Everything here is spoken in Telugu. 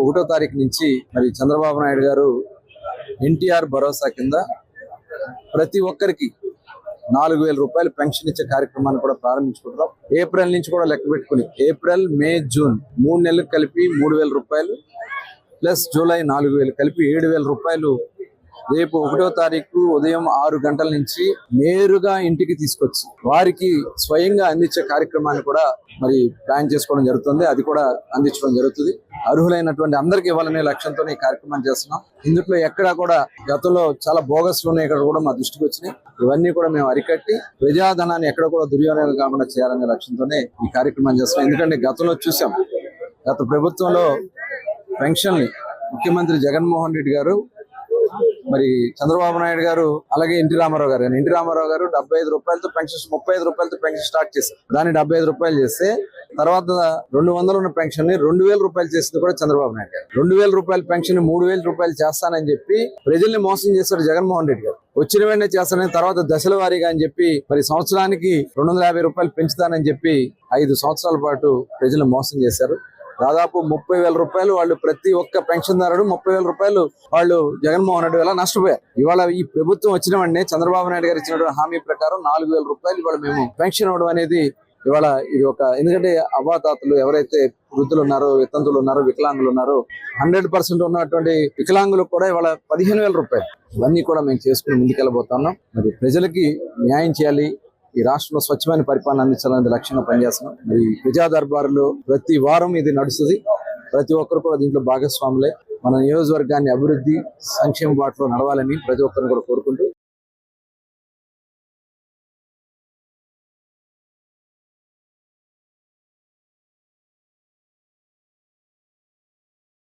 1వ తారీఖు నుంచి మరి చంద్రబాబు నాయుడు గారు ఎన్టీఆర్ భరోసా కింద ప్రతి ఒక్కరికి 4,000 రూపాయలు పెన్షన్ ఇచ్చే కార్యక్రమాన్ని కూడా ప్రారంభించుకుంటున్నాం. ఏప్రిల్ నుంచి కూడా లెక్క పెట్టుకుని ఏప్రిల్, మే, జూన్ 3 నెలలకు కలిపి 3,000 రూపాయలు ప్లస్ జూలై 4,000 కలిపి 7,000 రూపాయలు రేపు 1వ తారీఖు ఉదయం 6 గంటల నుంచి నేరుగా ఇంటికి తీసుకొచ్చి వారికి స్వయంగా అందించే కార్యక్రమాన్ని కూడా మరి ప్లాన్ చేసుకోవడం జరుగుతుంది. అది కూడా అందించడం జరుగుతుంది. అర్హులైనటువంటి అందరికీ ఇవ్వాలనే లక్ష్యంతో ఈ కార్యక్రమం చేస్తున్నాం. ఇందులో ఎక్కడా కూడా గతంలో చాలా బోగస్లు ఉన్నాయి, ఇక్కడ కూడా మా దృష్టికి వచ్చినాయి. ఇవన్నీ కూడా మేము అరికట్టి ప్రజాధనాన్ని ఎక్కడ కూడా దుర్వినియోగం కాకుండా చేయాలనే లక్ష్యంతోనే ఈ కార్యక్రమం చేస్తున్నాం. ఎందుకంటే గతంలో చూసాం, గత ప్రభుత్వంలో పెన్షన్ని ముఖ్యమంత్రి జగన్మోహన్ రెడ్డి గారు, మరి చంద్రబాబు నాయుడు గారు, అలాగే ఎన్టీ రామారావు గారు 75 రూపాయలతో పెన్షన్, 35 రూపాయలతో పెన్షన్ స్టార్ట్ చేశారు. దాన్ని 75 రూపాయలు చేస్తే తర్వాత 200 ఉన్న పెన్షన్ ని 2,000 రూపాయలు చేసింది కూడా చంద్రబాబు నాయుడు గారు. 2,000 రూపాయల పెన్షన్ 3,000 రూపాయలు చేస్తానని చెప్పి ప్రజల్ని మోసం చేశారు జగన్మోహన్ రెడ్డి గారు. వచ్చిన వెంటనే చేస్తానని, తర్వాత దశల వారీగా అని చెప్పి మరి సంవత్సరానికి 250 రూపాయలు పెంచుతానని చెప్పి 5 సంవత్సరాల పాటు ప్రజలు మోసం చేశారు. దాదాపు 30,000 రూపాయలు వాళ్ళు ప్రతి ఒక్క పెన్షన్దారుడు 30,000 రూపాయలు వాళ్ళు జగన్మోహన్ రెడ్డి వల్ల నష్టపోయారు. ఇవాళ ఈ ప్రభుత్వం వచ్చిన వెంటనే చంద్రబాబు నాయుడు గారు ఇచ్చినటువంటి హామీ ప్రకారం 4,000 రూపాయలు ఇవాళ మేము పెన్షన్ ఇవ్వడం అనేది ఇవాళ ఇది ఒక, ఎందుకంటే అవ్వాతాతలు ఎవరైతే వృద్ధులు ఉన్నారో, వితంతులు ఉన్నారో, వికలాంగులు ఉన్నారో 100% ఉన్నటువంటి వికలాంగులకు కూడా ఇవాళ 15,000 రూపాయలు. ఇవన్నీ కూడా మేము చేసుకుని ముందుకెళ్ళబోతున్నాం. మరి ప్రజలకి న్యాయం చేయాలి, ఈ రాష్ట్రంలో స్వచ్ఛమైన పరిపాలన అందించాలనేది లక్ష్యంగా పనిచేస్తున్నాం. మరి ప్రజా దర్బారులో ప్రతి వారం ఇది నడుస్తుంది. ప్రతి ఒక్కరు కూడా దీంట్లో భాగస్వాములే. మన నియోజకవర్గాన్ని అభివృద్ధి, సంక్షేమ బాటలో నడవాలని ప్రతి ఒక్కరిని కూడా కోరుకుంటూ